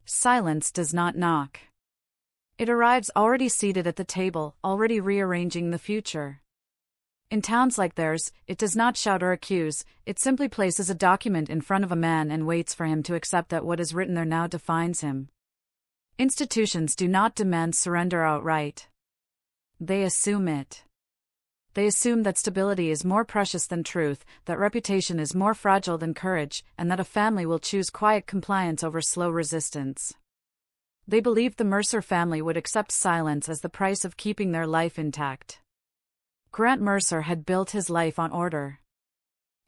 Silence does not knock. It arrives already seated at the table, already rearranging the future. In towns like theirs, it does not shout or accuse, it simply places a document in front of a man and waits for him to accept that what is written there now defines him. Institutions do not demand surrender outright. They assume it. They assume that stability is more precious than truth, that reputation is more fragile than courage, and that a family will choose quiet compliance over slow resistance. They believed the Mercer family would accept silence as the price of keeping their life intact. Grant Mercer had built his life on order.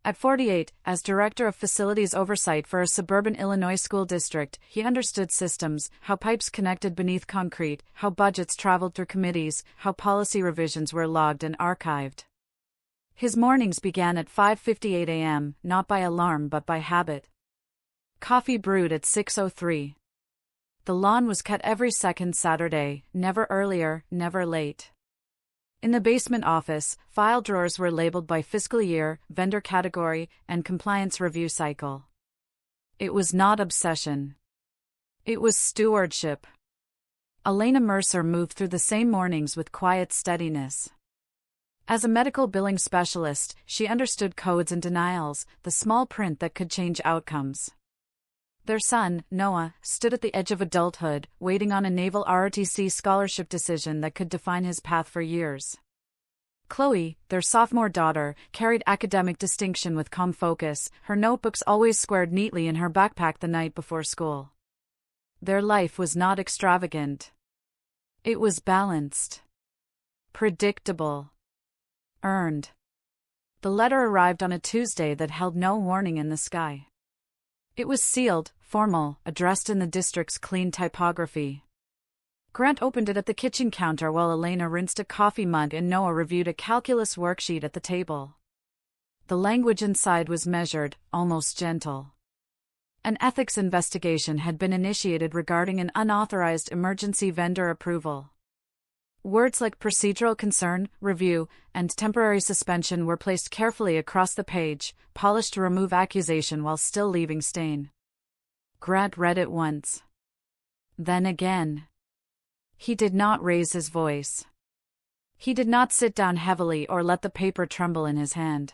At 48, as Director of Facilities Oversight for a suburban Illinois school district, he understood systems, how pipes connected beneath concrete, how budgets traveled through committees, how policy revisions were logged and archived. His mornings began at 5:58 a.m., not by alarm but by habit. Coffee brewed at 6:03. The lawn was cut every second Saturday, never earlier, never late. In the basement office, file drawers were labeled by fiscal year, vendor category, and compliance review cycle. It was not obsession. It was stewardship. Elena Mercer moved through the same mornings with quiet steadiness. As a medical billing specialist, she understood codes and denials, the small print that could change outcomes. Their son, Noah, stood at the edge of adulthood, waiting on a naval ROTC scholarship decision that could define his path for years. Chloe, their sophomore daughter, carried academic distinction with calm focus, her notebooks always squared neatly in her backpack the night before school. Their life was not extravagant. It was balanced. Predictable. Earned. The letter arrived on a Tuesday that held no warning in the sky. It was sealed, formal, addressed in the district's clean typography. Grant opened it at the kitchen counter while Elena rinsed a coffee mug and Noah reviewed a calculus worksheet at the table. The language inside was measured, almost gentle. An ethics investigation had been initiated regarding an unauthorized emergency vendor approval. Words like procedural concern, review, and temporary suspension were placed carefully across the page, polished to remove accusation while still leaving stain. Grant read it once. Then again. He did not raise his voice. He did not sit down heavily or let the paper tremble in his hand.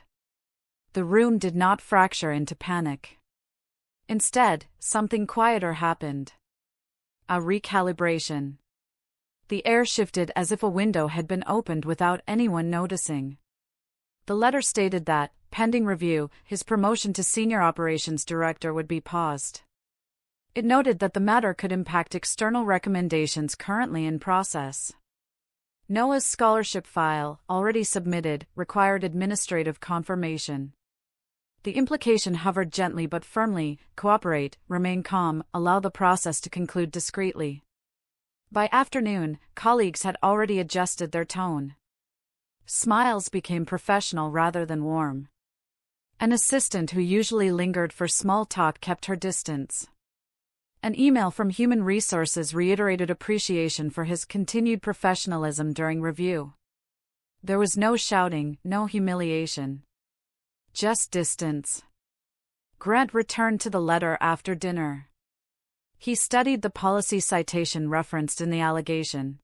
The room did not fracture into panic. Instead, something quieter happened. A recalibration. The air shifted as if a window had been opened without anyone noticing. The letter stated that, pending review, his promotion to Senior Operations Director would be paused. It noted that the matter could impact external recommendations currently in process. Noah's scholarship file, already submitted, required administrative confirmation. The implication hovered gently but firmly: cooperate, remain calm, allow the process to conclude discreetly. By afternoon, colleagues had already adjusted their tone. Smiles became professional rather than warm. An assistant who usually lingered for small talk kept her distance. An email from Human Resources reiterated appreciation for his continued professionalism during review. There was no shouting, no humiliation. Just distance. Grant returned to the letter after dinner. He studied the policy citation referenced in the allegation.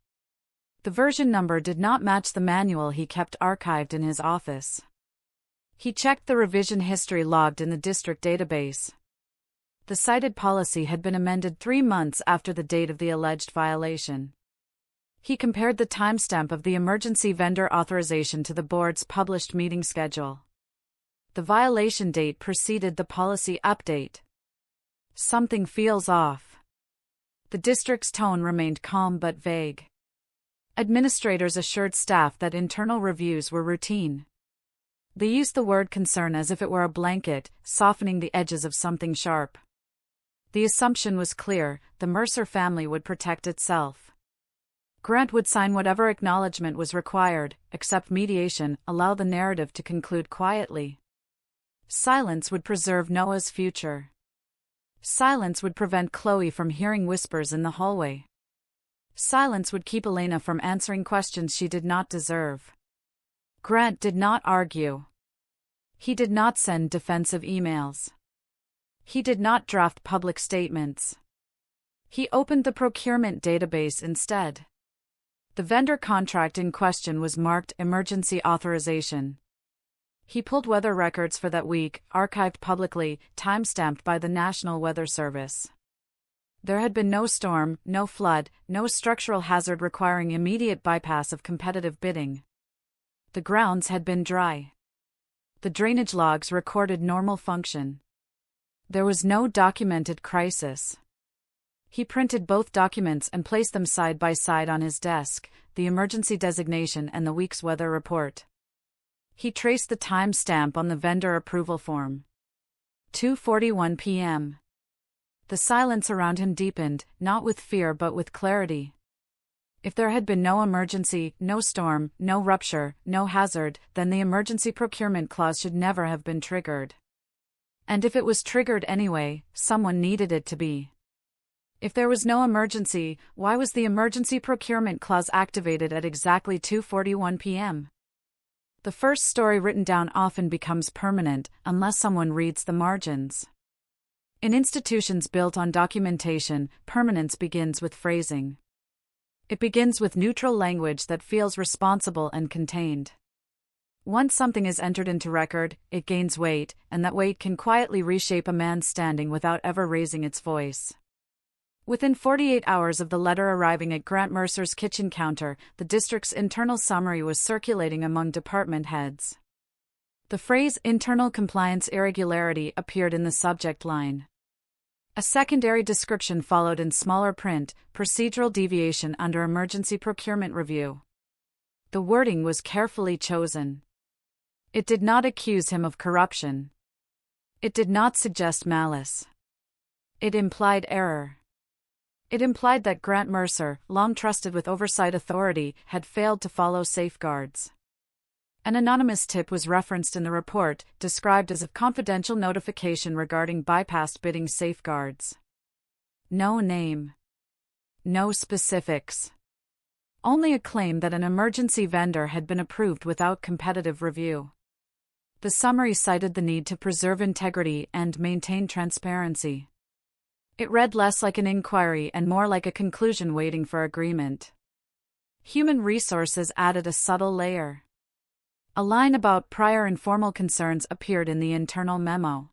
The version number did not match the manual he kept archived in his office. He checked the revision history logged in the district database. The cited policy had been amended 3 months after the date of the alleged violation. He compared the timestamp of the emergency vendor authorization to the board's published meeting schedule. The violation date preceded the policy update. Something feels off. The district's tone remained calm but vague. Administrators assured staff that internal reviews were routine. They used the word concern as if it were a blanket, softening the edges of something sharp. The assumption was clear: the Mercer family would protect itself. Grant would sign whatever acknowledgement was required, accept mediation, allow the narrative to conclude quietly. Silence would preserve Noah's future. Silence would prevent Chloe from hearing whispers in the hallway. Silence would keep Elena from answering questions she did not deserve. Grant did not argue. He did not send defensive emails. He did not draft public statements. He opened the procurement database instead. The vendor contract in question was marked Emergency Authorization. He pulled weather records for that week, archived publicly, time-stamped by the National Weather Service. There had been no storm, no flood, no structural hazard requiring immediate bypass of competitive bidding. The grounds had been dry. The drainage logs recorded normal function. There was no documented crisis. He printed both documents and placed them side by side on his desk, the emergency designation and the week's weather report. He traced the time stamp on the vendor approval form. 2:41 p.m. The silence around him deepened, not with fear but with clarity. If there had been no emergency, no storm, no rupture, no hazard, then the emergency procurement clause should never have been triggered. And if it was triggered anyway, someone needed it to be. If there was no emergency, why was the emergency procurement clause activated at exactly 2:41 p.m.? The first story written down often becomes permanent, unless someone reads the margins. In institutions built on documentation, permanence begins with phrasing. It begins with neutral language that feels responsible and contained. Once something is entered into record, it gains weight, and that weight can quietly reshape a man's standing without ever raising its voice. Within 48 hours of the letter arriving at Grant Mercer's kitchen counter, the district's internal summary was circulating among department heads. The phrase "internal compliance irregularity" appeared in the subject line. A secondary description followed in smaller print: procedural deviation under emergency procurement review. The wording was carefully chosen. It did not accuse him of corruption. It did not suggest malice. It implied error. It implied that Grant Mercer, long trusted with oversight authority, had failed to follow safeguards. An anonymous tip was referenced in the report, described as a confidential notification regarding bypassed bidding safeguards. No name. No specifics. Only a claim that an emergency vendor had been approved without competitive review. The summary cited the need to preserve integrity and maintain transparency. It read less like an inquiry and more like a conclusion waiting for agreement. Human Resources added a subtle layer. A line about prior informal concerns appeared in the internal memo.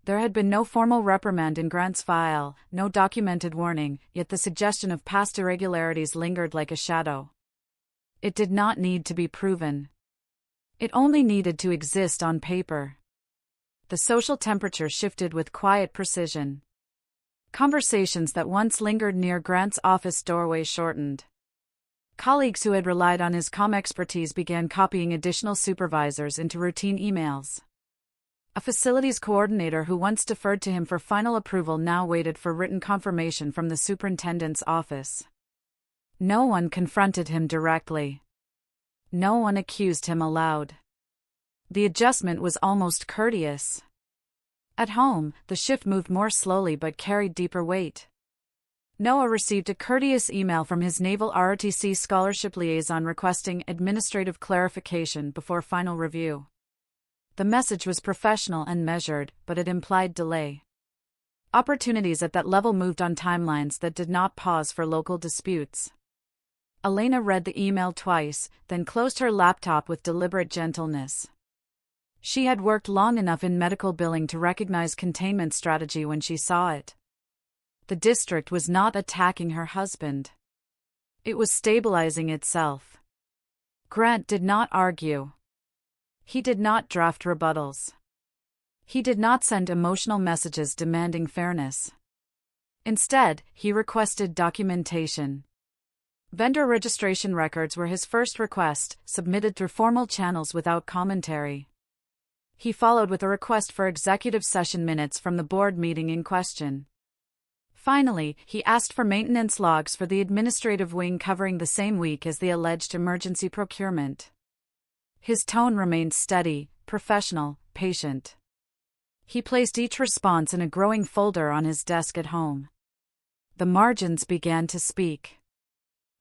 There had been no formal reprimand in Grant's file, no documented warning, yet the suggestion of past irregularities lingered like a shadow. It did not need to be proven. It only needed to exist on paper. The social temperature shifted with quiet precision. Conversations that once lingered near Grant's office doorway shortened. Colleagues who had relied on his comm expertise began copying additional supervisors into routine emails. A facilities coordinator who once deferred to him for final approval now waited for written confirmation from the superintendent's office. No one confronted him directly. No one accused him aloud. The adjustment was almost courteous. At home, the shift moved more slowly but carried deeper weight. Noah received a courteous email from his Naval ROTC Scholarship Liaison requesting administrative clarification before final review. The message was professional and measured, but it implied delay. Opportunities at that level moved on timelines that did not pause for local disputes. Elena read the email twice, then closed her laptop with deliberate gentleness. She had worked long enough in medical billing to recognize containment strategy when she saw it. The district was not attacking her husband. It was stabilizing itself. Grant did not argue. He did not draft rebuttals. He did not send emotional messages demanding fairness. Instead, he requested documentation. Vendor registration records were his first request, submitted through formal channels without commentary. He followed with a request for executive session minutes from the board meeting in question. Finally, he asked for maintenance logs for the administrative wing covering the same week as the alleged emergency procurement. His tone remained steady, professional, patient. He placed each response in a growing folder on his desk at home. The margins began to speak.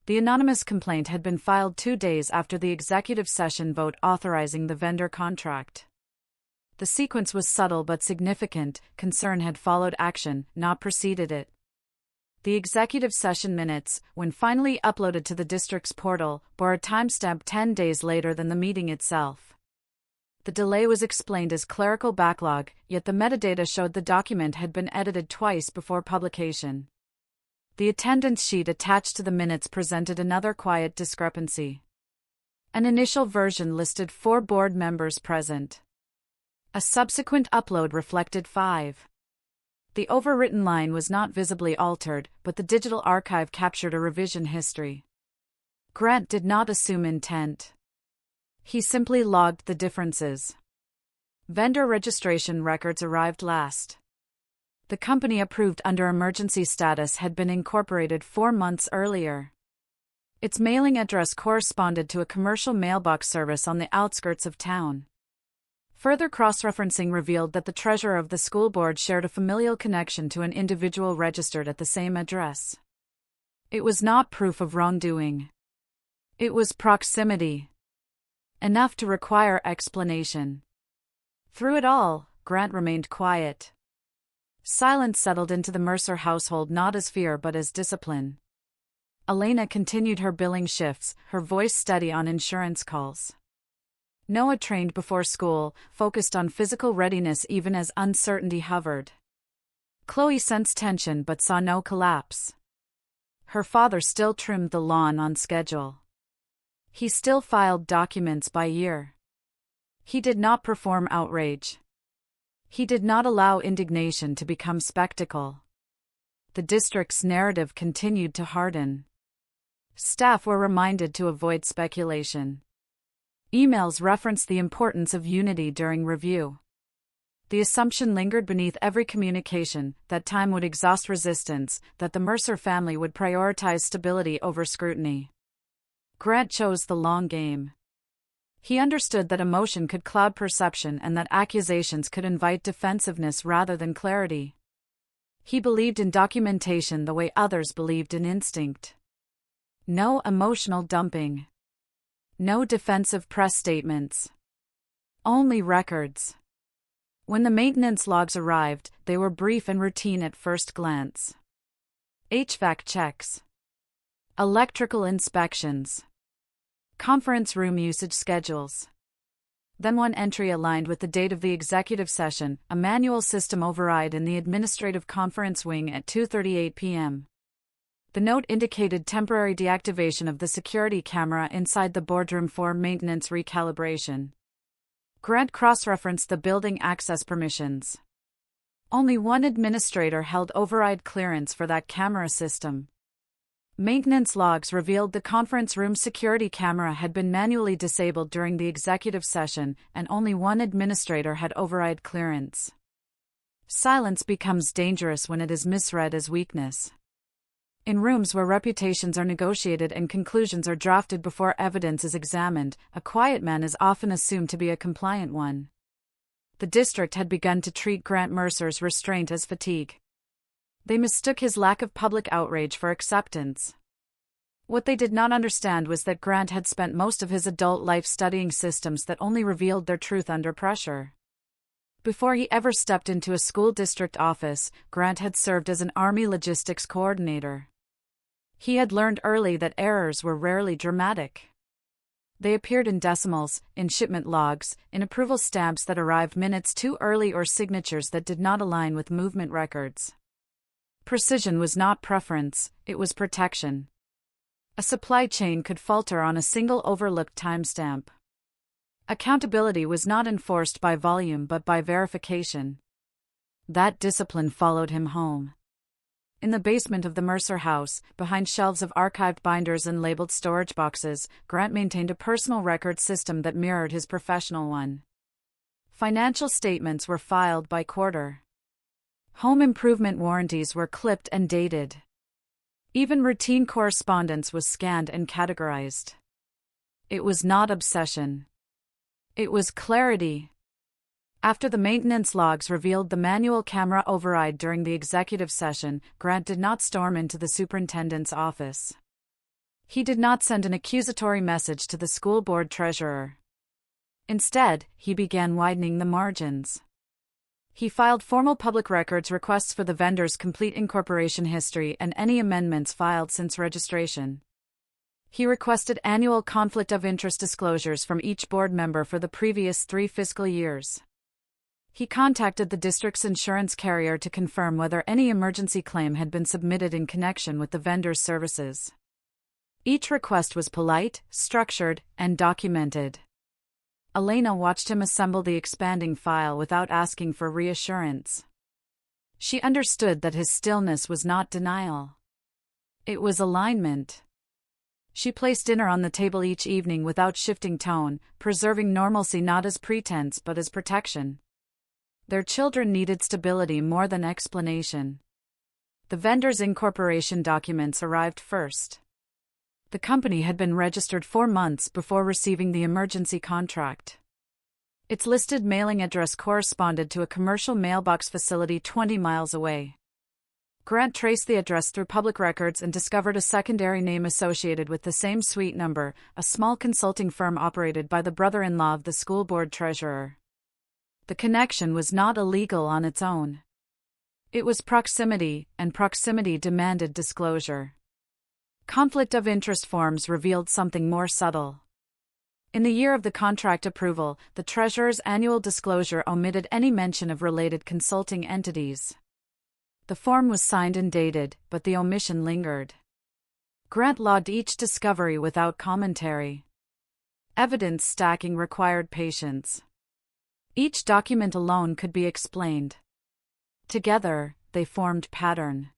The anonymous complaint had been filed 2 days after the executive session vote authorizing the vendor contract. The sequence was subtle but significant. Concern had followed action, not preceded it. The executive session minutes, when finally uploaded to the district's portal, bore a timestamp 10 days later than the meeting itself. The delay was explained as clerical backlog, yet the metadata showed the document had been edited twice before publication. The attendance sheet attached to the minutes presented another quiet discrepancy. An initial version listed 4 board members present. A subsequent upload reflected 5. The overwritten line was not visibly altered, but the digital archive captured a revision history. Grant did not assume intent. He simply logged the differences. Vendor registration records arrived last. The company approved under emergency status had been incorporated 4 months earlier. Its mailing address corresponded to a commercial mailbox service on the outskirts of town. Further cross-referencing revealed that the treasurer of the school board shared a familial connection to an individual registered at the same address. It was not proof of wrongdoing. It was proximity. Enough to require explanation. Through it all, Grant remained quiet. Silence settled into the Mercer household not as fear but as discipline. Elena continued her billing shifts, her voice steady on insurance calls. Noah trained before school, focused on physical readiness even as uncertainty hovered. Chloe sensed tension but saw no collapse. Her father still trimmed the lawn on schedule. He still filed documents by year. He did not perform outrage. He did not allow indignation to become spectacle. The district's narrative continued to harden. Staff were reminded to avoid speculation. Emails referenced the importance of unity during review. The assumption lingered beneath every communication that time would exhaust resistance, that the Mercer family would prioritize stability over scrutiny. Grant chose the long game. He understood that emotion could cloud perception and that accusations could invite defensiveness rather than clarity. He believed in documentation the way others believed in instinct. No emotional dumping. No defensive press statements. Only records. When the maintenance logs arrived, they were brief and routine at first glance. HVAC checks. Electrical inspections. Conference room usage schedules. Then one entry aligned with the date of the executive session, a manual system override in the administrative conference wing at 2:38 p.m. The note indicated temporary deactivation of the security camera inside the boardroom for maintenance recalibration. Grant cross-referenced the building access permissions. Only one administrator held override clearance for that camera system. Maintenance logs revealed the conference room security camera had been manually disabled during the executive session, and only one administrator had override clearance. Silence becomes dangerous when it is misread as weakness. In rooms where reputations are negotiated and conclusions are drafted before evidence is examined, a quiet man is often assumed to be a compliant one. The district had begun to treat Grant Mercer's restraint as fatigue. They mistook his lack of public outrage for acceptance. What they did not understand was that Grant had spent most of his adult life studying systems that only revealed their truth under pressure. Before he ever stepped into a school district office, Grant had served as an Army logistics coordinator. He had learned early that errors were rarely dramatic. They appeared in decimals, in shipment logs, in approval stamps that arrived minutes too early or signatures that did not align with movement records. Precision was not preference, it was protection. A supply chain could falter on a single overlooked timestamp. Accountability was not enforced by volume but by verification. That discipline followed him home. In the basement of the Mercer house, behind shelves of archived binders and labeled storage boxes, Grant maintained a personal record system that mirrored his professional one. Financial statements were filed by quarter. Home improvement warranties were clipped and dated. Even routine correspondence was scanned and categorized. It was not obsession. It was clarity. After the maintenance logs revealed the manual camera override during the executive session, Grant did not storm into the superintendent's office. He did not send an accusatory message to the school board treasurer. Instead, he began widening the margins. He filed formal public records requests for the vendor's complete incorporation history and any amendments filed since registration. He requested annual conflict of interest disclosures from each board member for the previous 3 fiscal years. He contacted the district's insurance carrier to confirm whether any emergency claim had been submitted in connection with the vendor's services. Each request was polite, structured, and documented. Elena watched him assemble the expanding file without asking for reassurance. She understood that his stillness was not denial. It was alignment. She placed dinner on the table each evening without shifting tone, preserving normalcy not as pretense but as protection. Their children needed stability more than explanation. The vendor's incorporation documents arrived first. The company had been registered 4 months before receiving the emergency contract. Its listed mailing address corresponded to a commercial mailbox facility 20 miles away. Grant traced the address through public records and discovered a secondary name associated with the same suite number, a small consulting firm operated by the brother-in-law of the school board treasurer. The connection was not illegal on its own. It was proximity, and proximity demanded disclosure. Conflict of interest forms revealed something more subtle. In the year of the contract approval, the treasurer's annual disclosure omitted any mention of related consulting entities. The form was signed and dated, but the omission lingered. Grant logged each discovery without commentary. Evidence stacking required patience. Each document alone could be explained. Together, they formed pattern.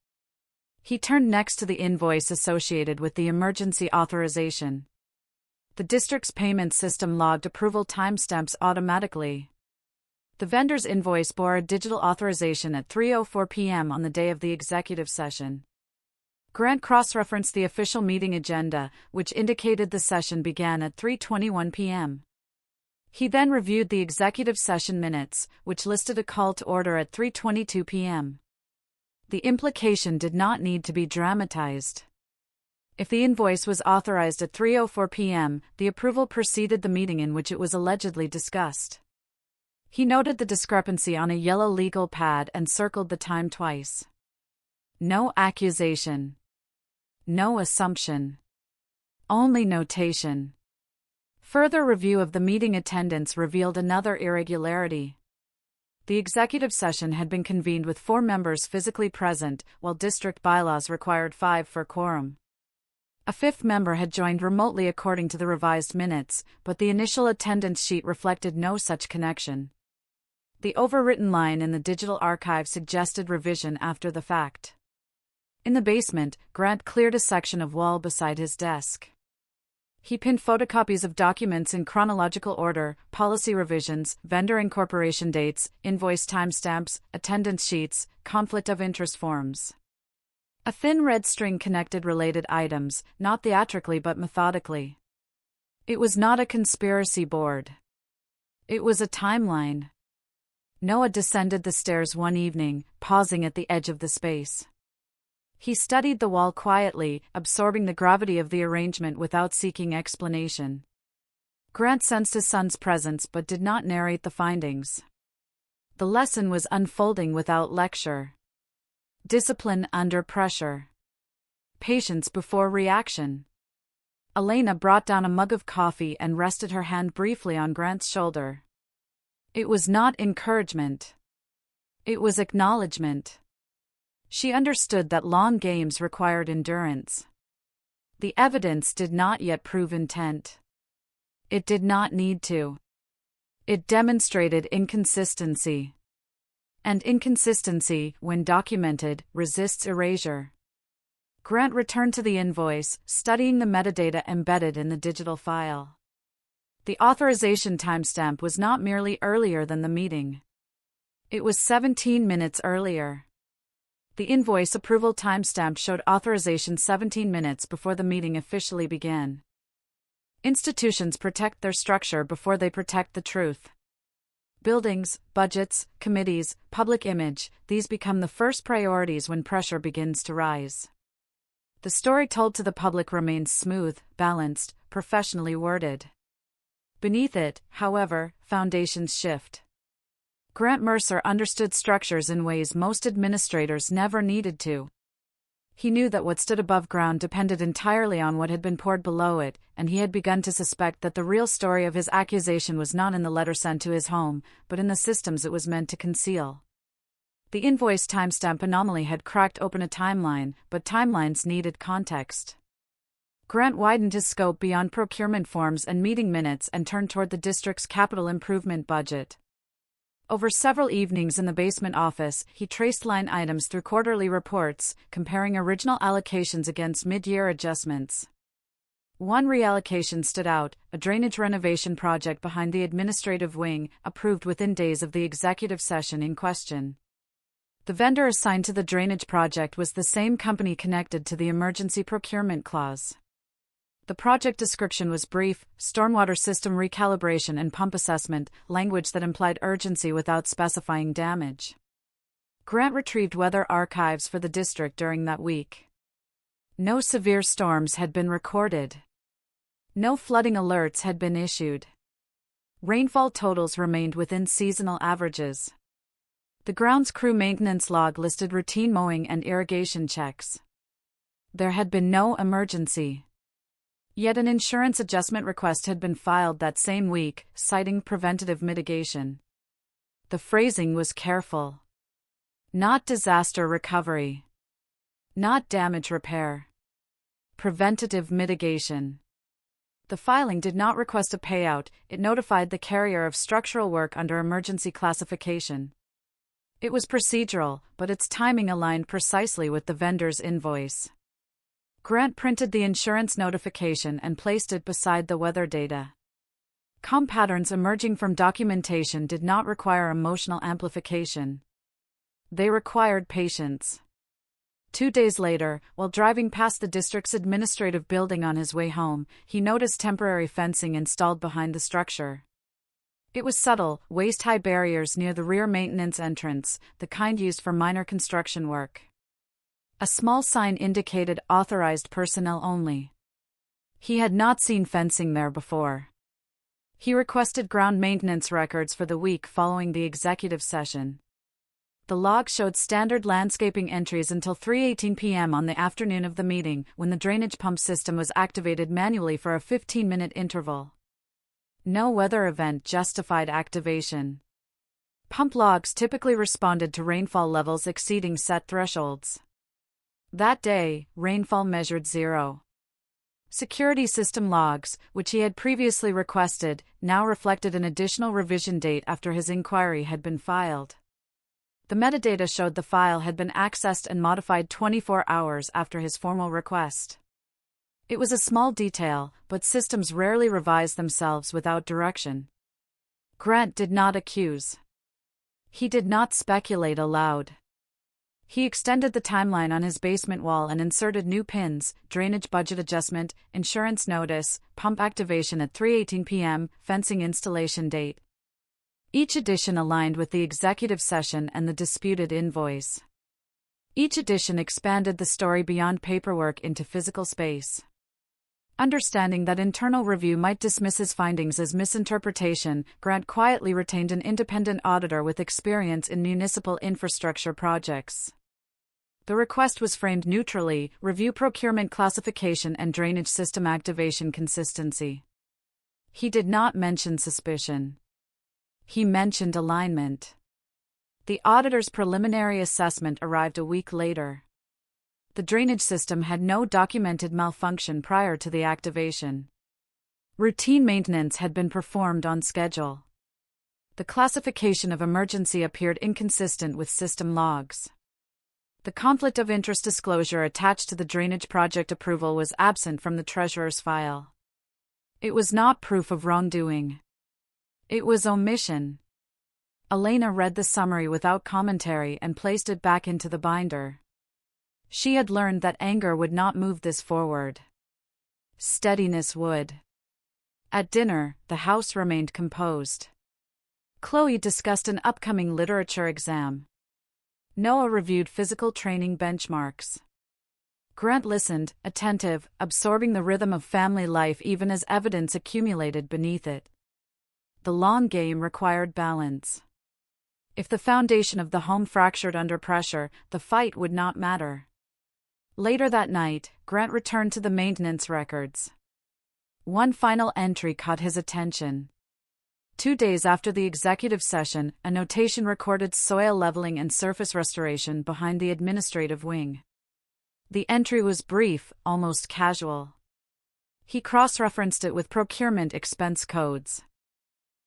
He turned next to the invoice associated with the emergency authorization. The district's payment system logged approval timestamps automatically. The vendor's invoice bore a digital authorization at 3:04 p.m. on the day of the executive session. Grant cross-referenced the official meeting agenda, which indicated the session began at 3:21 p.m. He then reviewed the executive session minutes, which listed a call to order at 3:22 p.m. The implication did not need to be dramatized. If the invoice was authorized at 3:04 p.m., the approval preceded the meeting in which it was allegedly discussed. He noted the discrepancy on a yellow legal pad and circled the time twice. No accusation. No assumption. Only notation. Further review of the meeting attendance revealed another irregularity. The executive session had been convened with 4 members physically present, while district bylaws required 5 for quorum. A 5th member had joined remotely according to the revised minutes, but the initial attendance sheet reflected no such connection. The overwritten line in the digital archive suggested revision after the fact. In the basement, Grant cleared a section of wall beside his desk. He pinned photocopies of documents in chronological order, policy revisions, vendor incorporation dates, invoice timestamps, attendance sheets, conflict of interest forms. A thin red string connected related items, not theatrically but methodically. It was not a conspiracy board. It was a timeline. Noah descended the stairs one evening, pausing at the edge of the space. He studied the wall quietly, absorbing the gravity of the arrangement without seeking explanation. Grant sensed his son's presence but did not narrate the findings. The lesson was unfolding without lecture. Discipline under pressure. Patience before reaction. Elena brought down a mug of coffee and rested her hand briefly on Grant's shoulder. It was not encouragement. It was acknowledgement. She understood that long games required endurance. The evidence did not yet prove intent. It did not need to. It demonstrated inconsistency. And inconsistency, when documented, resists erasure. Grant returned to the invoice, studying the metadata embedded in the digital file. The authorization timestamp was not merely earlier than the meeting. It was 17 minutes earlier. The invoice approval timestamp showed authorization 17 minutes before the meeting officially began. Institutions protect their structure before they protect the truth. Buildings, budgets, committees, public image, these become the first priorities when pressure begins to rise. The story told to the public remains smooth, balanced, professionally worded. Beneath it, however, foundations shift. Grant Mercer understood structures in ways most administrators never needed to. He knew that what stood above ground depended entirely on what had been poured below it, and he had begun to suspect that the real story of his accusation was not in the letter sent to his home, but in the systems it was meant to conceal. The invoice timestamp anomaly had cracked open a timeline, but timelines needed context. Grant widened his scope beyond procurement forms and meeting minutes and turned toward the district's capital improvement budget. Over several evenings in the basement office, he traced line items through quarterly reports, comparing original allocations against mid-year adjustments. One reallocation stood out: a drainage renovation project behind the administrative wing, approved within days of the executive session in question. The vendor assigned to the drainage project was the same company connected to the emergency procurement clause. The project description was brief: stormwater system recalibration and pump assessment, language that implied urgency without specifying damage. Grant retrieved weather archives for the district during that week. No severe storms had been recorded. No flooding alerts had been issued. Rainfall totals remained within seasonal averages. The grounds crew maintenance log listed routine mowing and irrigation checks. There had been no emergency. Yet an insurance adjustment request had been filed that same week, citing preventative mitigation. The phrasing was careful. Not disaster recovery. Not damage repair. Preventative mitigation. The filing did not request a payout, it notified the carrier of structural work under emergency classification. It was procedural, but its timing aligned precisely with the vendor's invoice. Grant printed the insurance notification and placed it beside the weather data. COM patterns emerging from documentation did not require emotional amplification. They required patience. 2 days later, while driving past the district's administrative building on his way home, he noticed temporary fencing installed behind the structure. It was subtle, waist-high barriers near the rear maintenance entrance, the kind used for minor construction work. A small sign indicated authorized personnel only. He had not seen fencing there before. He requested ground maintenance records for the week following the executive session. The log showed standard landscaping entries until 3:18 p.m. on the afternoon of the meeting, when the drainage pump system was activated manually for a 15-minute interval. No weather event justified activation. Pump logs typically responded to rainfall levels exceeding set thresholds. That day, rainfall measured 0. Security system logs, which he had previously requested, now reflected an additional revision date after his inquiry had been filed. The metadata showed the file had been accessed and modified 24 hours after his formal request. It was a small detail, but systems rarely revise themselves without direction. Grant did not accuse. He did not speculate aloud. He extended the timeline on his basement wall and inserted new pins: drainage budget adjustment, insurance notice, pump activation at 3:18 p.m., fencing installation date. Each addition aligned with the executive session and the disputed invoice. Each addition expanded the story beyond paperwork into physical space. Understanding that internal review might dismiss his findings as misinterpretation, Grant quietly retained an independent auditor with experience in municipal infrastructure projects. The request was framed neutrally: review procurement classification and drainage system activation consistency. He did not mention suspicion. He mentioned alignment. The auditor's preliminary assessment arrived a week later. The drainage system had no documented malfunction prior to the activation. Routine maintenance had been performed on schedule. The classification of emergency appeared inconsistent with system logs. The conflict of interest disclosure attached to the drainage project approval was absent from the treasurer's file. It was not proof of wrongdoing. It was omission. Elena read the summary without commentary and placed it back into the binder. She had learned that anger would not move this forward. Steadiness would. At dinner, the house remained composed. Chloe discussed an upcoming literature exam. Noah reviewed physical training benchmarks. Grant listened, attentive, absorbing the rhythm of family life even as evidence accumulated beneath it. The long game required balance. If the foundation of the home fractured under pressure, the fight would not matter. Later that night, Grant returned to the maintenance records. One final entry caught his attention. 2 days after the executive session, a notation recorded soil leveling and surface restoration behind the administrative wing. The entry was brief, almost casual. He cross-referenced it with procurement expense codes.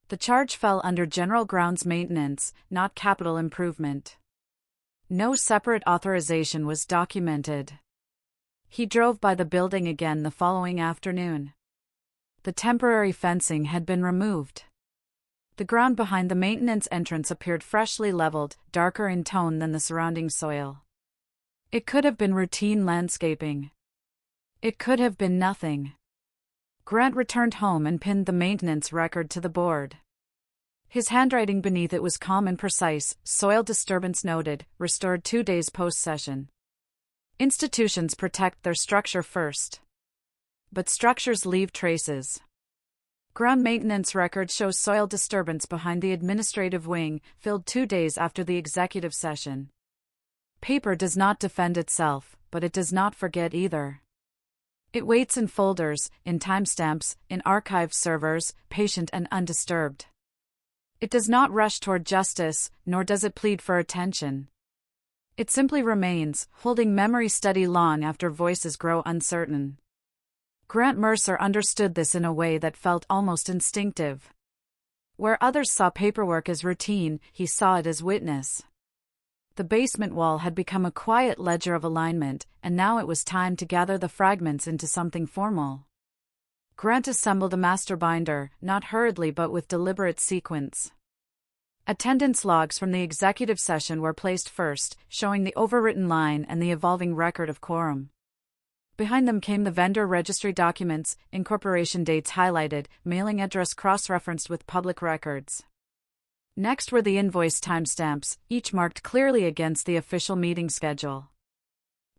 The charge fell under general grounds maintenance, not capital improvement. No separate authorization was documented. He drove by the building again the following afternoon. The temporary fencing had been removed. The ground behind the maintenance entrance appeared freshly leveled, darker in tone than the surrounding soil. It could have been routine landscaping. It could have been nothing. Grant returned home and pinned the maintenance record to the board. His handwriting beneath it was calm and precise: soil disturbance noted, restored 2 days post-session. Institutions protect their structure first. But structures leave traces. Ground maintenance record shows soil disturbance behind the administrative wing, filled 2 days after the executive session. Paper does not defend itself, but it does not forget either. It waits in folders, in timestamps, in archive servers, patient and undisturbed. It does not rush toward justice, nor does it plead for attention. It simply remains, holding memory steady long after voices grow uncertain. Grant Mercer understood this in a way that felt almost instinctive. Where others saw paperwork as routine, he saw it as witness. The basement wall had become a quiet ledger of alignment, and now it was time to gather the fragments into something formal. Grant assembled a master binder, not hurriedly but with deliberate sequence. Attendance logs from the executive session were placed first, showing the overwritten line and the evolving record of quorum. Behind them came the vendor registry documents, incorporation dates highlighted, mailing address cross-referenced with public records. Next were the invoice timestamps, each marked clearly against the official meeting schedule.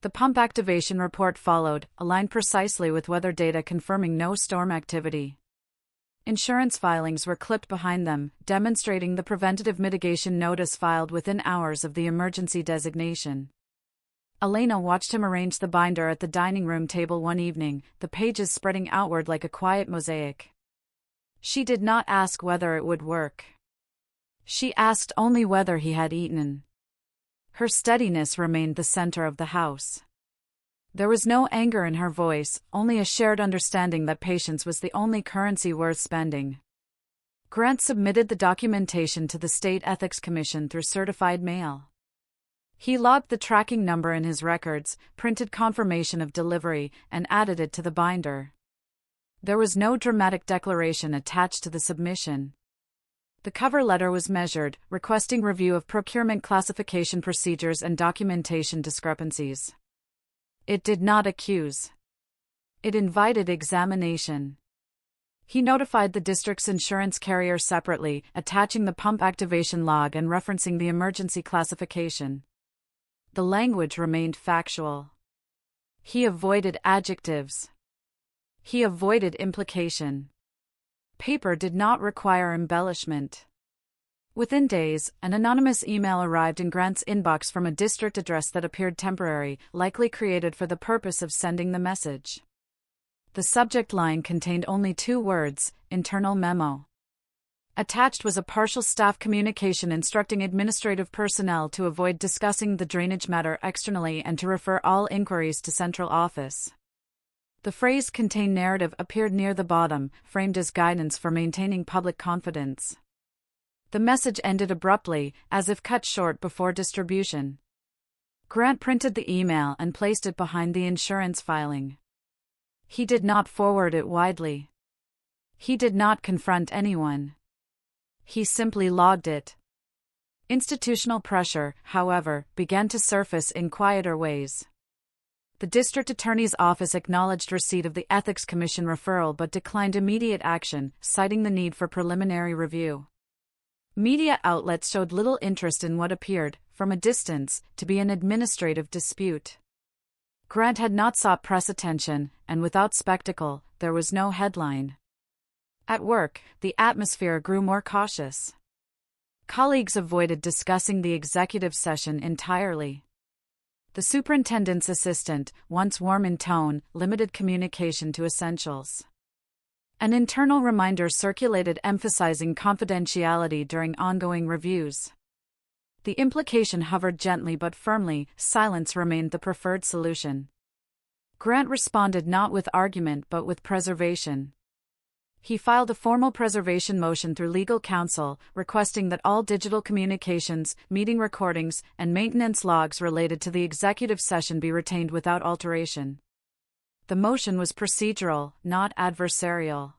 The pump activation report followed, aligned precisely with weather data confirming no storm activity. Insurance filings were clipped behind them, demonstrating the preventative mitigation notice filed within hours of the emergency designation. Elena watched him arrange the binder at the dining room table one evening, the pages spreading outward like a quiet mosaic. She did not ask whether it would work. She asked only whether he had eaten. Her steadiness remained the center of the house. There was no anger in her voice, only a shared understanding that patience was the only currency worth spending. Grant submitted the documentation to the State Ethics Commission through certified mail. He logged the tracking number in his records, printed confirmation of delivery, and added it to the binder. There was no dramatic declaration attached to the submission. The cover letter was measured, requesting review of procurement classification procedures and documentation discrepancies. It did not accuse. It invited examination. He notified the district's insurance carrier separately, attaching the pump activation log and referencing the emergency classification. The language remained factual. He avoided adjectives. He avoided implication. Paper did not require embellishment. Within days, an anonymous email arrived in Grant's inbox from a district address that appeared temporary, likely created for the purpose of sending the message. The subject line contained only 2 words: internal memo. Attached was a partial staff communication instructing administrative personnel to avoid discussing the drainage matter externally and to refer all inquiries to central office. The phrase "contain narrative" appeared near the bottom, framed as guidance for maintaining public confidence. The message ended abruptly, as if cut short before distribution. Grant printed the email and placed it behind the insurance filing. He did not forward it widely. He did not confront anyone. He simply logged it. Institutional pressure, however, began to surface in quieter ways. The district attorney's office acknowledged receipt of the Ethics Commission referral but declined immediate action, citing the need for preliminary review. Media outlets showed little interest in what appeared, from a distance, to be an administrative dispute. Grant had not sought press attention, and without spectacle, there was no headline. At work, the atmosphere grew more cautious. Colleagues avoided discussing the executive session entirely. The superintendent's assistant, once warm in tone, limited communication to essentials. An internal reminder circulated emphasizing confidentiality during ongoing reviews. The implication hovered gently but firmly, silence remained the preferred solution. Grant responded not with argument but with preservation. He filed a formal preservation motion through legal counsel, requesting that all digital communications, meeting recordings, and maintenance logs related to the executive session be retained without alteration. The motion was procedural, not adversarial.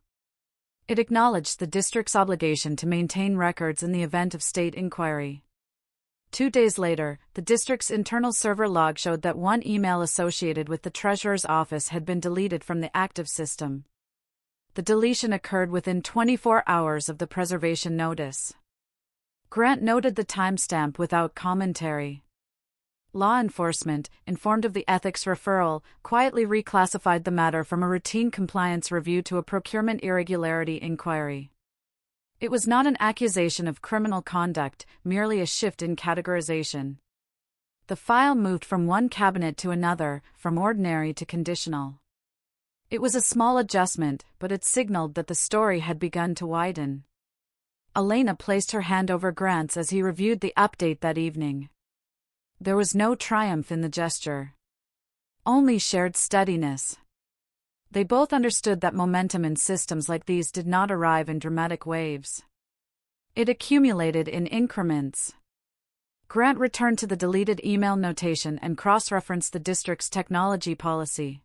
It acknowledged the district's obligation to maintain records in the event of state inquiry. 2 days later, the district's internal server log showed that one email associated with the treasurer's office had been deleted from the active system. The deletion occurred within 24 hours of the preservation notice. Grant noted the timestamp without commentary. Law enforcement, informed of the ethics referral, quietly reclassified the matter from a routine compliance review to a procurement irregularity inquiry. It was not an accusation of criminal conduct, merely a shift in categorization. The file moved from one cabinet to another, from ordinary to conditional. It was a small adjustment, but it signaled that the story had begun to widen. Elena placed her hand over Grant's as he reviewed the update that evening. There was no triumph in the gesture. Only shared steadiness. They both understood that momentum in systems like these did not arrive in dramatic waves. It accumulated in increments. Grant returned to the deleted email notation and cross-referenced the district's technology policy.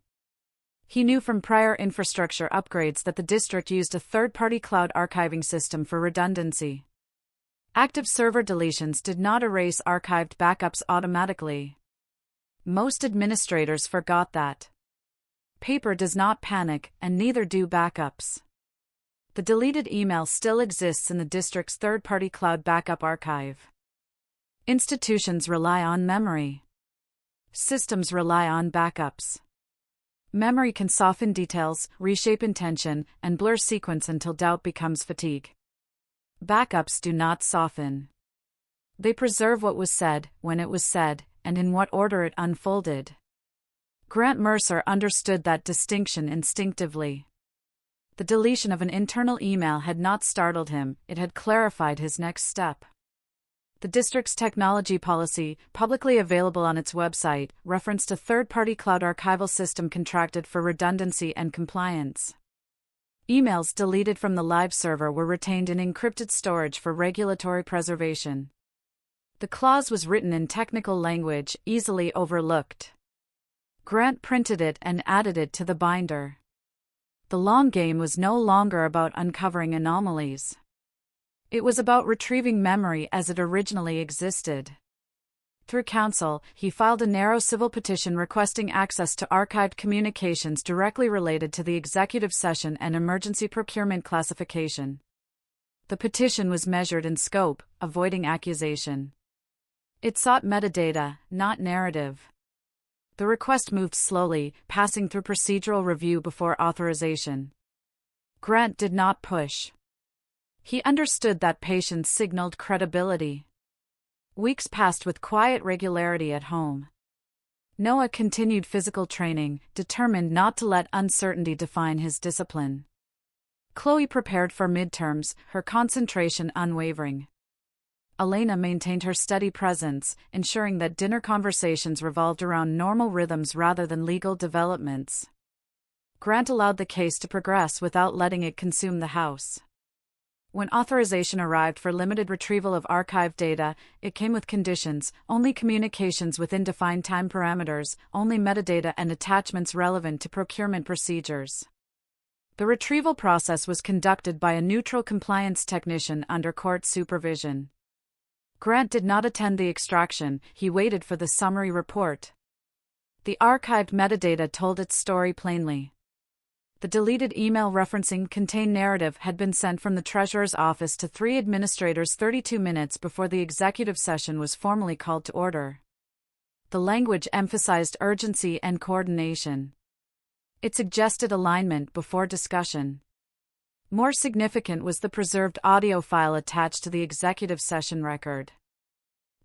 He knew from prior infrastructure upgrades that the district used a third-party cloud archiving system for redundancy. Active server deletions did not erase archived backups automatically. Most administrators forgot that. Paper does not panic, and neither do backups. The deleted email still exists in the district's third-party cloud backup archive. Institutions rely on memory. Systems rely on backups. Memory can soften details, reshape intention, and blur sequence until doubt becomes fatigue. Backups do not soften. They preserve what was said, when it was said, and in what order it unfolded. Grant Mercer understood that distinction instinctively. The deletion of an internal email had not startled him, it had clarified his next step. The district's technology policy, publicly available on its website, referenced a third-party cloud archival system contracted for redundancy and compliance. Emails deleted from the live server were retained in encrypted storage for regulatory preservation. The clause was written in technical language, easily overlooked. Grant printed it and added it to the binder. The long game was no longer about uncovering anomalies. It was about retrieving memory as it originally existed. Through counsel, he filed a narrow civil petition requesting access to archived communications directly related to the executive session and emergency procurement classification. The petition was measured in scope, avoiding accusation. It sought metadata, not narrative. The request moved slowly, passing through procedural review before authorization. Grant did not push. He understood that patience signaled credibility. Weeks passed with quiet regularity at home. Noah continued physical training, determined not to let uncertainty define his discipline. Chloe prepared for midterms, her concentration unwavering. Elena maintained her steady presence, ensuring that dinner conversations revolved around normal rhythms rather than legal developments. Grant allowed the case to progress without letting it consume the house. When authorization arrived for limited retrieval of archived data, it came with conditions: only communications within defined time parameters, only metadata and attachments relevant to procurement procedures. The retrieval process was conducted by a neutral compliance technician under court supervision. Grant did not attend the extraction, he waited for the summary report. The archived metadata told its story plainly. The deleted email referencing contained narrative had been sent from the treasurer's office to 3 administrators 32 minutes before the executive session was formally called to order. The language emphasized urgency and coordination. It suggested alignment before discussion. More significant was the preserved audio file attached to the executive session record.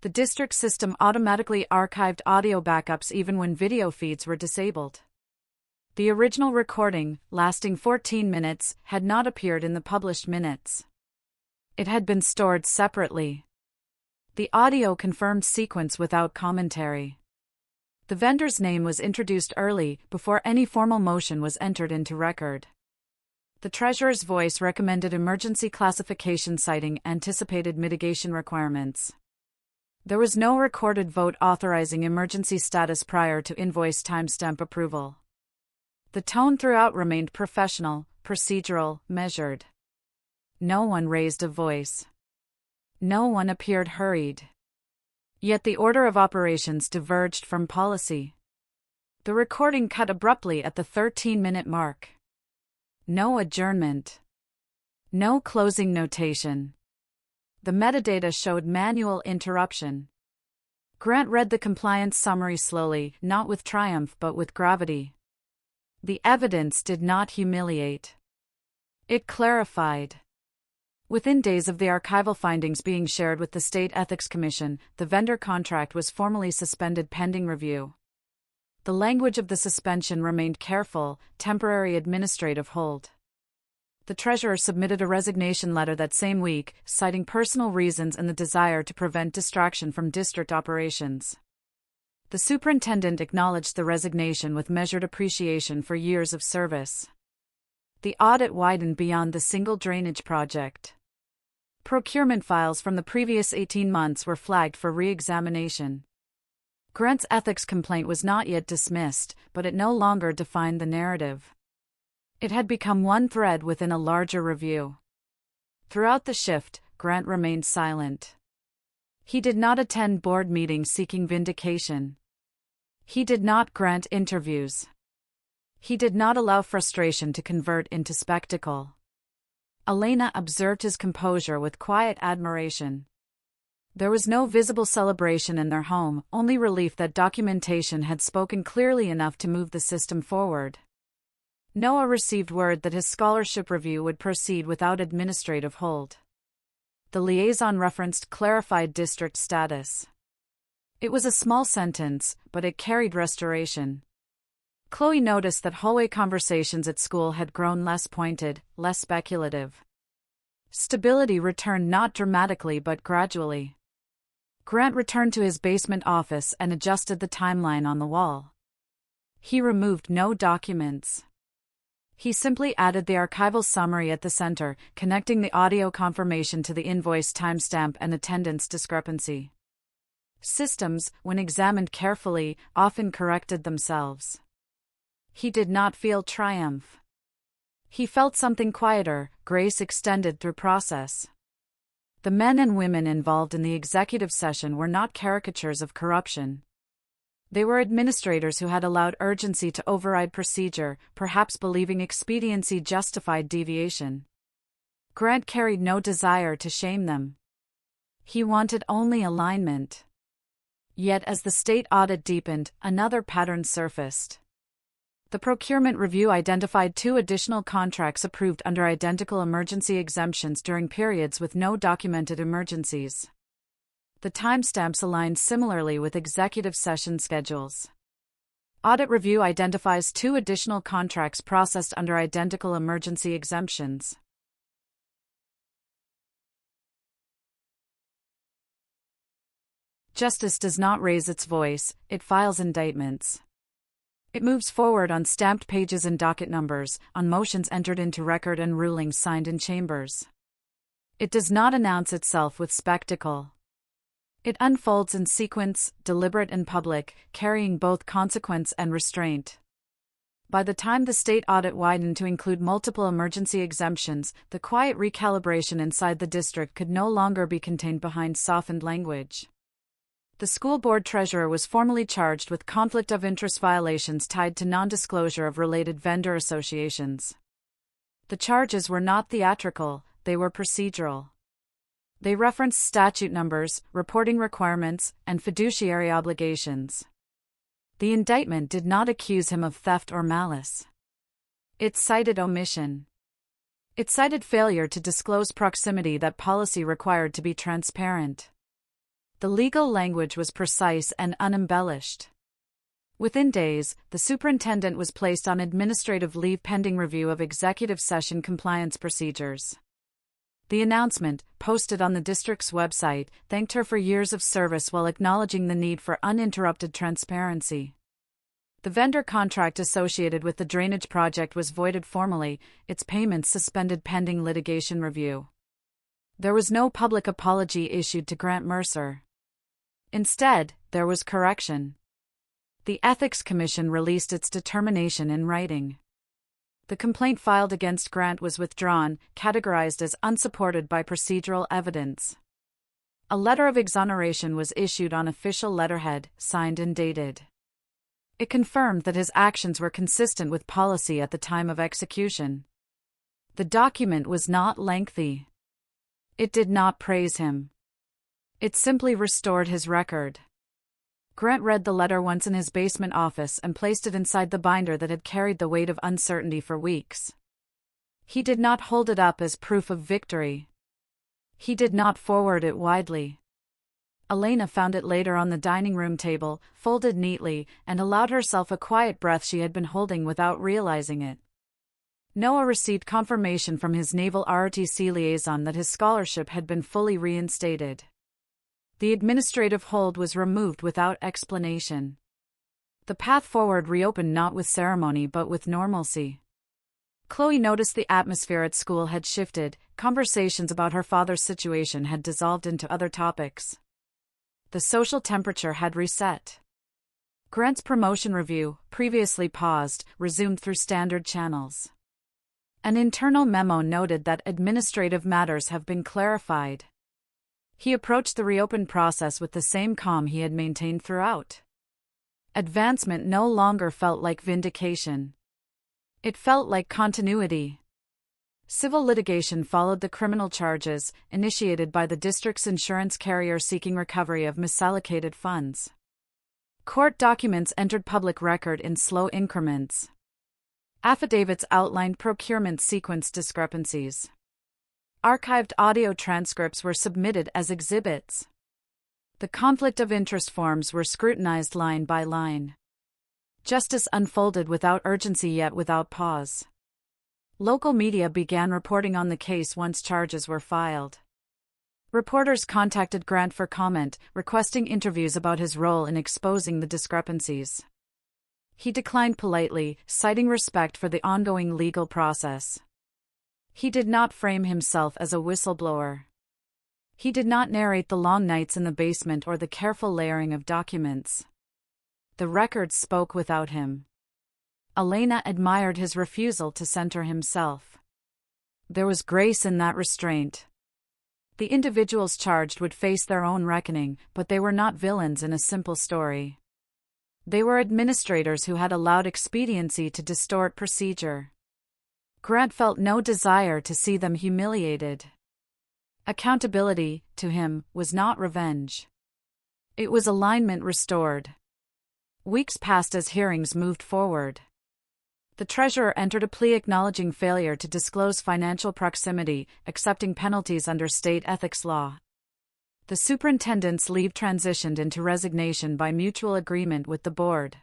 The district system automatically archived audio backups even when video feeds were disabled. The original recording, lasting 14 minutes, had not appeared in the published minutes. It had been stored separately. The audio confirmed sequence without commentary. The vendor's name was introduced early, before any formal motion was entered into record. The treasurer's voice recommended emergency classification citing anticipated mitigation requirements. There was no recorded vote authorizing emergency status prior to invoice timestamp approval. The tone throughout remained professional, procedural, measured. No one raised a voice. No one appeared hurried. Yet the order of operations diverged from policy. The recording cut abruptly at the 13-minute mark. No adjournment. No closing notation. The metadata showed manual interruption. Grant read the compliance summary slowly, not with triumph but with gravity. The evidence did not humiliate. It clarified. Within days of the archival findings being shared with the State Ethics Commission, the vendor contract was formally suspended pending review. The language of the suspension remained careful, temporary administrative hold. The treasurer submitted a resignation letter that same week, citing personal reasons and the desire to prevent distraction from district operations. The superintendent acknowledged the resignation with measured appreciation for years of service. The audit widened beyond the single drainage project. Procurement files from the previous 18 months were flagged for re-examination. Grant's ethics complaint was not yet dismissed, but it no longer defined the narrative. It had become one thread within a larger review. Throughout the shift, Grant remained silent. He did not attend board meetings seeking vindication. He did not grant interviews. He did not allow frustration to convert into spectacle. Elena observed his composure with quiet admiration. There was no visible celebration in their home, only relief that documentation had spoken clearly enough to move the system forward. Noah received word that his scholarship review would proceed without administrative hold. The liaison referenced clarified district status. It was a small sentence, but it carried restoration. Chloe noticed that hallway conversations at school had grown less pointed, less speculative. Stability returned not dramatically but gradually. Grant returned to his basement office and adjusted the timeline on the wall. He removed no documents. He simply added the archival summary at the center, connecting the audio confirmation to the invoice timestamp and attendance discrepancy. Systems, when examined carefully, often corrected themselves. He did not feel triumph. He felt something quieter, grace extended through process. The men and women involved in the executive session were not caricatures of corruption. They were administrators who had allowed urgency to override procedure, perhaps believing expediency justified deviation. Grant carried no desire to shame them. He wanted only alignment. Yet as the state audit deepened, another pattern surfaced. The procurement review identified 2 additional contracts approved under identical emergency exemptions during periods with no documented emergencies. The timestamps aligned similarly with executive session schedules. Audit review identifies 2 additional contracts processed under identical emergency exemptions. Justice does not raise its voice, it files indictments. It moves forward on stamped pages and docket numbers, on motions entered into record and rulings signed in chambers. It does not announce itself with spectacle. It unfolds in sequence, deliberate and public, carrying both consequence and restraint. By the time the state audit widened to include multiple emergency exemptions, the quiet recalibration inside the district could no longer be contained behind softened language. The school board treasurer was formally charged with conflict of interest violations tied to non-disclosure of related vendor associations. The charges were not theatrical, they were procedural. They referenced statute numbers, reporting requirements, and fiduciary obligations. The indictment did not accuse him of theft or malice. It cited omission. It cited failure to disclose proximity that policy required to be transparent. The legal language was precise and unembellished. Within days, the superintendent was placed on administrative leave pending review of executive session compliance procedures. The announcement, posted on the district's website, thanked her for years of service while acknowledging the need for uninterrupted transparency. The vendor contract associated with the drainage project was voided formally, its payments suspended pending litigation review. There was no public apology issued to Grant Mercer. Instead, there was correction. The Ethics Commission released its determination in writing. The complaint filed against Grant was withdrawn, categorized as unsupported by procedural evidence. A letter of exoneration was issued on official letterhead, signed and dated. It confirmed that his actions were consistent with policy at the time of execution. The document was not lengthy. It did not praise him. It simply restored his record. Grant read the letter once in his basement office and placed it inside the binder that had carried the weight of uncertainty for weeks. He did not hold it up as proof of victory. He did not forward it widely. Elena found it later on the dining room table, folded neatly, and allowed herself a quiet breath she had been holding without realizing it. Noah received confirmation from his naval ROTC liaison that his scholarship had been fully reinstated. The administrative hold was removed without explanation. The path forward reopened not with ceremony but with normalcy. Chloe noticed the atmosphere at school had shifted, conversations about her father's situation had dissolved into other topics. The social temperature had reset. Grant's promotion review, previously paused, resumed through standard channels. An internal memo noted that administrative matters have been clarified. He approached the reopened process with the same calm he had maintained throughout. Advancement no longer felt like vindication. It felt like continuity. Civil litigation followed the criminal charges, initiated by the district's insurance carrier seeking recovery of misallocated funds. Court documents entered public record in slow increments. Affidavits outlined procurement sequence discrepancies. Archived audio transcripts were submitted as exhibits. The conflict of interest forms were scrutinized line by line. Justice unfolded without urgency yet without pause. Local media began reporting on the case once charges were filed. Reporters contacted Grant for comment, requesting interviews about his role in exposing the discrepancies. He declined politely, citing respect for the ongoing legal process. He did not frame himself as a whistleblower. He did not narrate the long nights in the basement or the careful layering of documents. The records spoke without him. Elena admired his refusal to center himself. There was grace in that restraint. The individuals charged would face their own reckoning, but they were not villains in a simple story. They were administrators who had allowed expediency to distort procedure. Grant felt no desire to see them humiliated. Accountability, to him, was not revenge. It was alignment restored. Weeks passed as hearings moved forward. The treasurer entered a plea acknowledging failure to disclose financial proximity, accepting penalties under state ethics law. The superintendent's leave transitioned into resignation by mutual agreement with the board.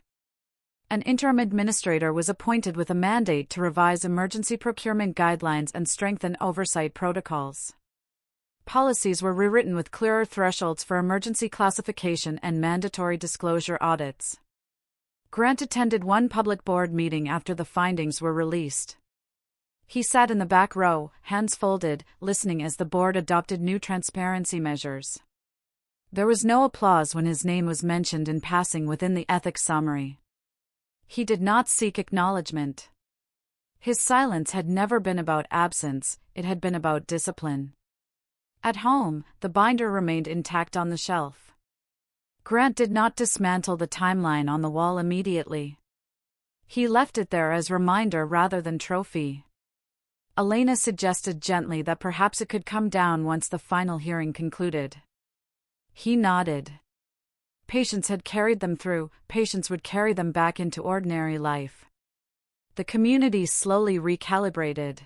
An interim administrator was appointed with a mandate to revise emergency procurement guidelines and strengthen oversight protocols. Policies were rewritten with clearer thresholds for emergency classification and mandatory disclosure audits. Grant attended one public board meeting after the findings were released. He sat in the back row, hands folded, listening as the board adopted new transparency measures. There was no applause when his name was mentioned in passing within the ethics summary. He did not seek acknowledgement. His silence had never been about absence, it had been about discipline. At home, the binder remained intact on the shelf. Grant did not dismantle the timeline on the wall immediately. He left it there as reminder rather than trophy. Elena suggested gently that perhaps it could come down once the final hearing concluded. He nodded. Patience had carried them through, patience would carry them back into ordinary life. The community slowly recalibrated.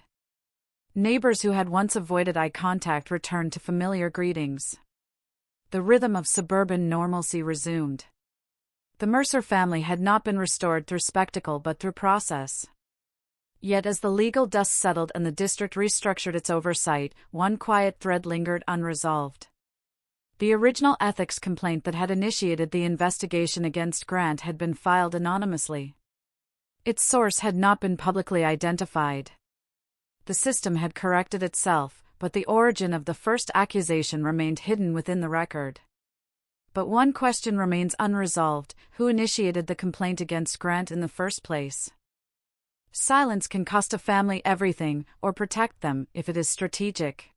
Neighbors who had once avoided eye contact returned to familiar greetings. The rhythm of suburban normalcy resumed. The Mercer family had not been restored through spectacle but through process. Yet as the legal dust settled and the district restructured its oversight, one quiet thread lingered unresolved. The original ethics complaint that had initiated the investigation against Grant had been filed anonymously. Its source had not been publicly identified. The system had corrected itself, but the origin of the first accusation remained hidden within the record. But one question remains unresolved: who initiated the complaint against Grant in the first place? Silence can cost a family everything, or protect them, if it is strategic.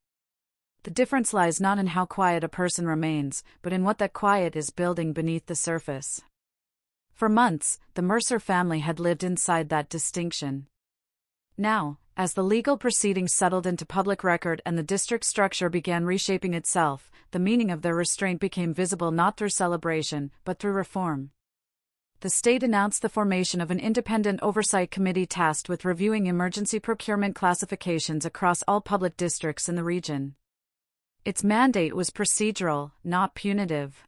The difference lies not in how quiet a person remains, but in what that quiet is building beneath the surface. For months, the Mercer family had lived inside that distinction. Now, as the legal proceedings settled into public record and the district structure began reshaping itself, the meaning of their restraint became visible not through celebration, but through reform. The state announced the formation of an independent oversight committee tasked with reviewing emergency procurement classifications across all public districts in the region. Its mandate was procedural, not punitive.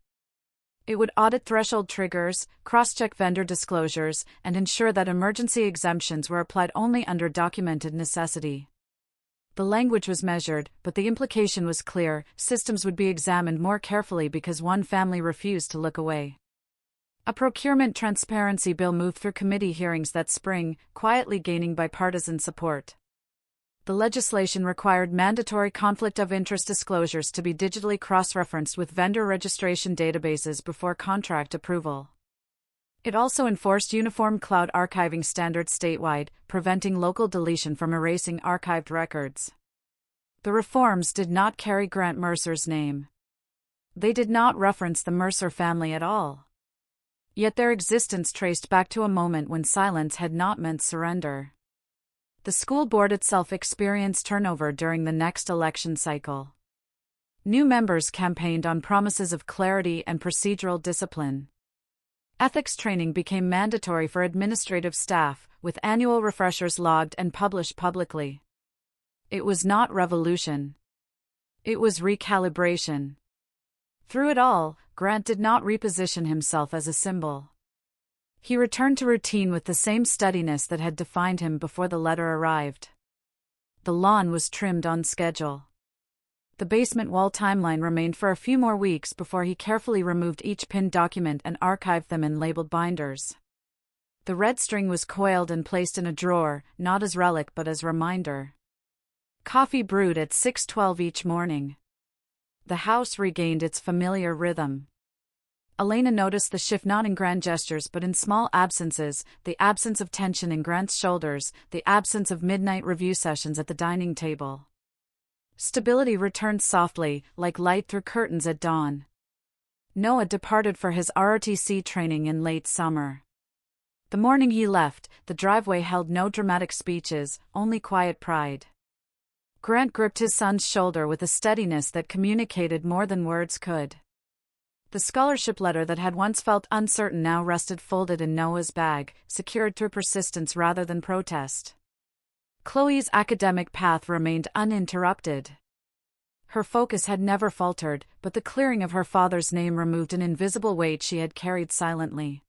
It would audit threshold triggers, cross-check vendor disclosures, and ensure that emergency exemptions were applied only under documented necessity. The language was measured, but the implication was clear: systems would be examined more carefully because one family refused to look away. A procurement transparency bill moved through committee hearings that spring, quietly gaining bipartisan support. The legislation required mandatory conflict of interest disclosures to be digitally cross-referenced with vendor registration databases before contract approval. It also enforced uniform cloud archiving standards statewide, preventing local deletion from erasing archived records. The reforms did not carry Grant Mercer's name. They did not reference the Mercer family at all. Yet their existence traced back to a moment when silence had not meant surrender. The school board itself experienced turnover during the next election cycle. New members campaigned on promises of clarity and procedural discipline. Ethics training became mandatory for administrative staff, with annual refreshers logged and published publicly. It was not revolution. It was recalibration. Through it all, Grant did not reposition himself as a symbol. He returned to routine with the same steadiness that had defined him before the letter arrived. The lawn was trimmed on schedule. The basement wall timeline remained for a few more weeks before he carefully removed each pinned document and archived them in labeled binders. The red string was coiled and placed in a drawer, not as relic but as reminder. Coffee brewed at 6:12 each morning. The house regained its familiar rhythm. Elena noticed the shift not in grand gestures but in small absences: the absence of tension in Grant's shoulders, the absence of midnight review sessions at the dining table. Stability returned softly, like light through curtains at dawn. Noah departed for his ROTC training in late summer. The morning he left, the driveway held no dramatic speeches, only quiet pride. Grant gripped his son's shoulder with a steadiness that communicated more than words could. The scholarship letter that had once felt uncertain now rested folded in Noah's bag, secured through persistence rather than protest. Chloe's academic path remained uninterrupted. Her focus had never faltered, but the clearing of her father's name removed an invisible weight she had carried silently.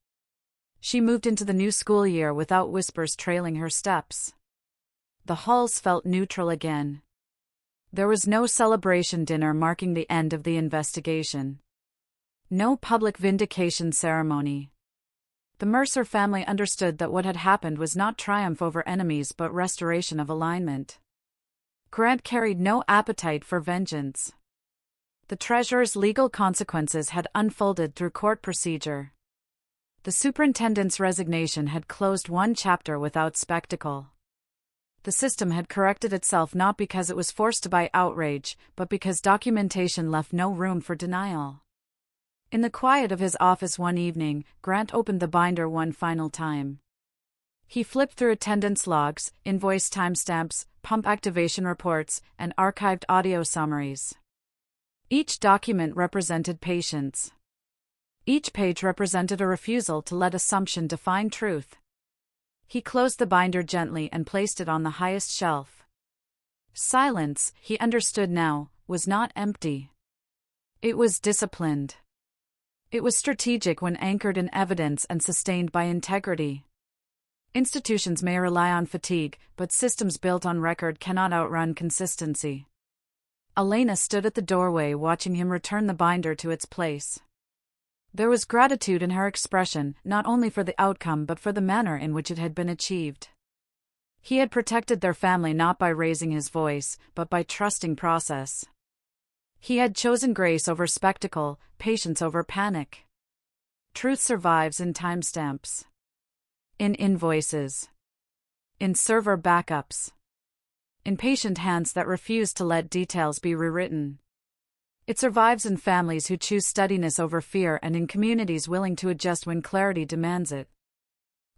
She moved into the new school year without whispers trailing her steps. The halls felt neutral again. There was no celebration dinner marking the end of the investigation. No public vindication ceremony. The Mercer family understood that what had happened was not triumph over enemies but restoration of alignment. Grant carried no appetite for vengeance. The treasurer's legal consequences had unfolded through court procedure. The superintendent's resignation had closed one chapter without spectacle. The system had corrected itself not because it was forced by outrage, but because documentation left no room for denial. In the quiet of his office one evening, Grant opened the binder one final time. He flipped through attendance logs, invoice timestamps, pump activation reports, and archived audio summaries. Each document represented patience. Each page represented a refusal to let assumption define truth. He closed the binder gently and placed it on the highest shelf. Silence, he understood now, was not empty. It was disciplined. It was strategic when anchored in evidence and sustained by integrity. Institutions may rely on fatigue, but systems built on record cannot outrun consistency. Elena stood at the doorway watching him return the binder to its place. There was gratitude in her expression, not only for the outcome but for the manner in which it had been achieved. He had protected their family not by raising his voice, but by trusting process. He had chosen grace over spectacle, patience over panic. Truth survives in timestamps. In invoices. In server backups. In patient hands that refuse to let details be rewritten. It survives in families who choose steadiness over fear and in communities willing to adjust when clarity demands it.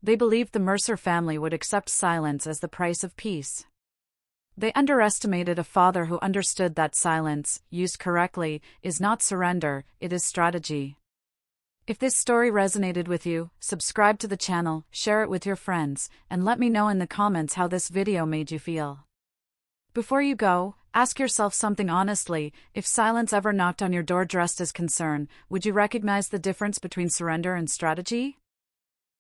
They believed the Mercer family would accept silence as the price of peace. They underestimated a father who understood that silence, used correctly, is not surrender, it is strategy. If this story resonated with you, subscribe to the channel, share it with your friends, and let me know in the comments how this video made you feel. Before you go, ask yourself something honestly. If silence ever knocked on your door dressed as concern, would you recognize the difference between surrender and strategy?